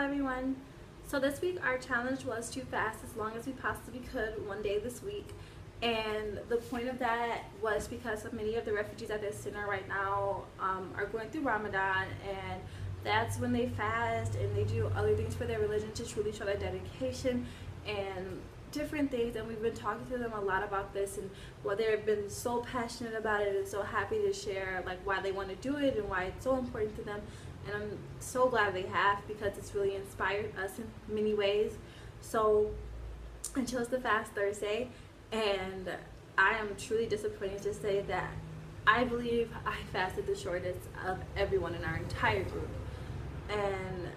everyone. So this week our challenge was to fast as long as we possibly could one day this week. And the point of that was because of many of the refugees at this center right now are going through Ramadan, and that's when they fast and they do other things for their religion to truly show their dedication and different things. And we've been talking to them a lot about this and why they've been so passionate about it and so happy to share like why they want to do it and why it's so important to them. And I'm so glad they have, because it's really inspired us in many ways. So I chose to fast Thursday, and I am truly disappointed to say that I believe I fasted the shortest of everyone in our entire group. And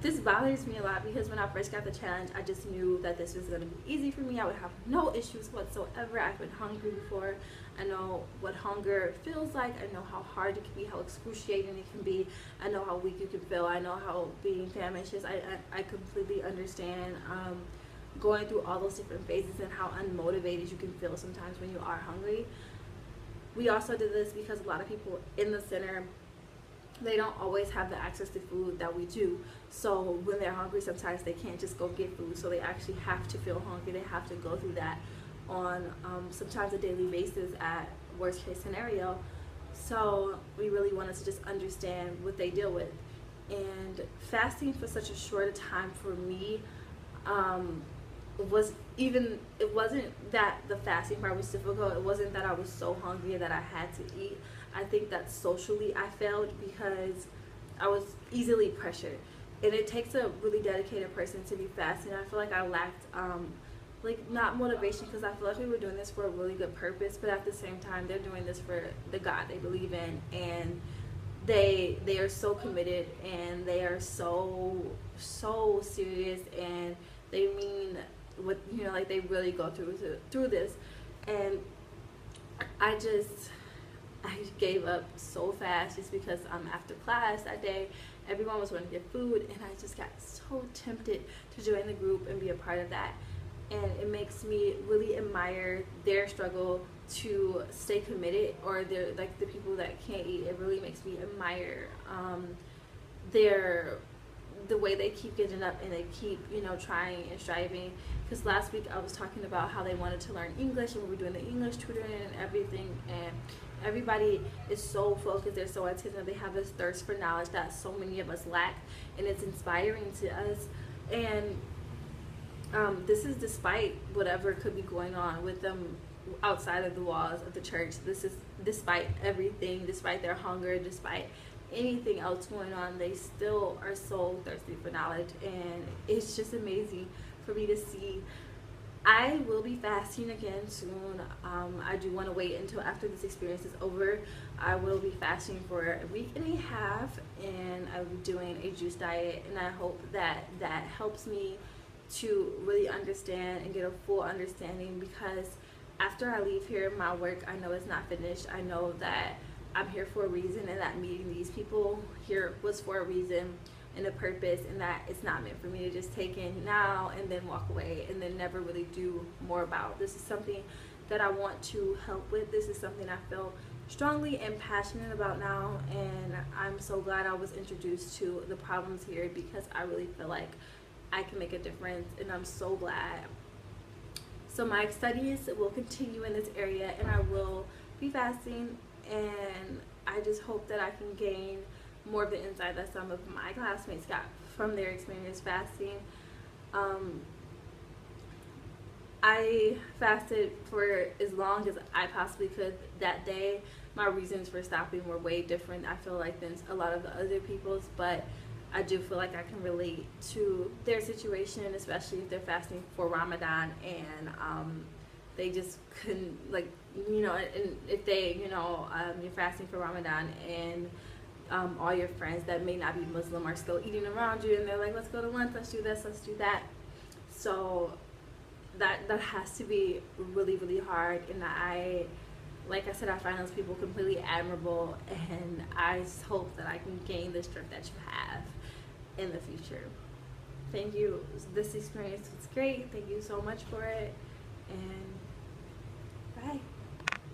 this bothers me a lot because when I first got the challenge, I just knew that this was going to be easy for me. I would have no issues whatsoever. I've been hungry before. I know what hunger feels like. I know how hard it can be, how excruciating it can be. I know how weak you can feel. I know how being famished is. I completely understand going through all those different phases and how unmotivated you can feel sometimes when you are hungry. We also did this because a lot of people in the center, they don't always have the access to food that we do. So when they're hungry, sometimes they can't just go get food. So they actually have to feel hungry. They have to go through that on sometimes a daily basis at worst case scenario. So we really wanted to just understand what they deal with. And fasting for such a short time for me it wasn't that the fasting part was difficult. It wasn't that I was so hungry that I had to eat. I think that socially I failed because I was easily pressured, and it takes a really dedicated person to be fasting. I feel like I lacked like not motivation, because I feel like we were doing this for a really good purpose, but at the same time they're doing this for the God they believe in, and they are so committed, and they are so serious, and they mean what, you know, like they really go through this. And I gave up so fast just because after class that day everyone was going to get food, and I just got so tempted to join the group and be a part of that. And it makes me really admire their struggle to stay committed, or they're like the people that can't eat. It really makes me admire the way they keep getting up and they keep, you know, trying and striving. Because last week I was talking about how they wanted to learn English, and we were doing the English tutoring and everything, and everybody is so focused, they're so attentive, they have this thirst for knowledge that so many of us lack, and it's inspiring to us. And this is despite whatever could be going on with them outside of the walls of the church. This is despite everything, despite their hunger, despite anything else going on, they still are so thirsty for knowledge. And it's just amazing for me to see. I will be fasting again soon. I do want to wait until after this experience is over. I will be fasting for a week and a half, and I will be doing a juice diet, and I hope that that helps me to really understand and get a full understanding, because after I leave here, my work, I know is not finished. I know that I'm here for a reason, and that meeting these people here was for a reason and a purpose, and that it's not meant for me to just take in now and then walk away and then never really do more about. This is something that I want to help with. This is something I feel strongly and passionate about now, and I'm so glad I was introduced to the problems here, because I really feel like I can make a difference, and I'm so glad. So my studies will continue in this area, and I will be fasting, and I just hope that I can gain more of the insight that some of my classmates got from their experience fasting. I fasted for as long as I possibly could that day. My reasons for stopping were way different, I feel like, than a lot of the other people's, but I do feel like I can relate to their situation, especially if they're fasting for Ramadan and they just couldn't, like, you know, and if they, you know, you're fasting for Ramadan and all your friends that may not be Muslim are still eating around you, and they're like, let's go to lunch, let's do this, let's do that. So that has to be really, really hard. And like I said, I find those people completely admirable, and I just hope that I can gain the strength that you have in the future. Thank you. This experience was great. Thank you so much for it, and bye.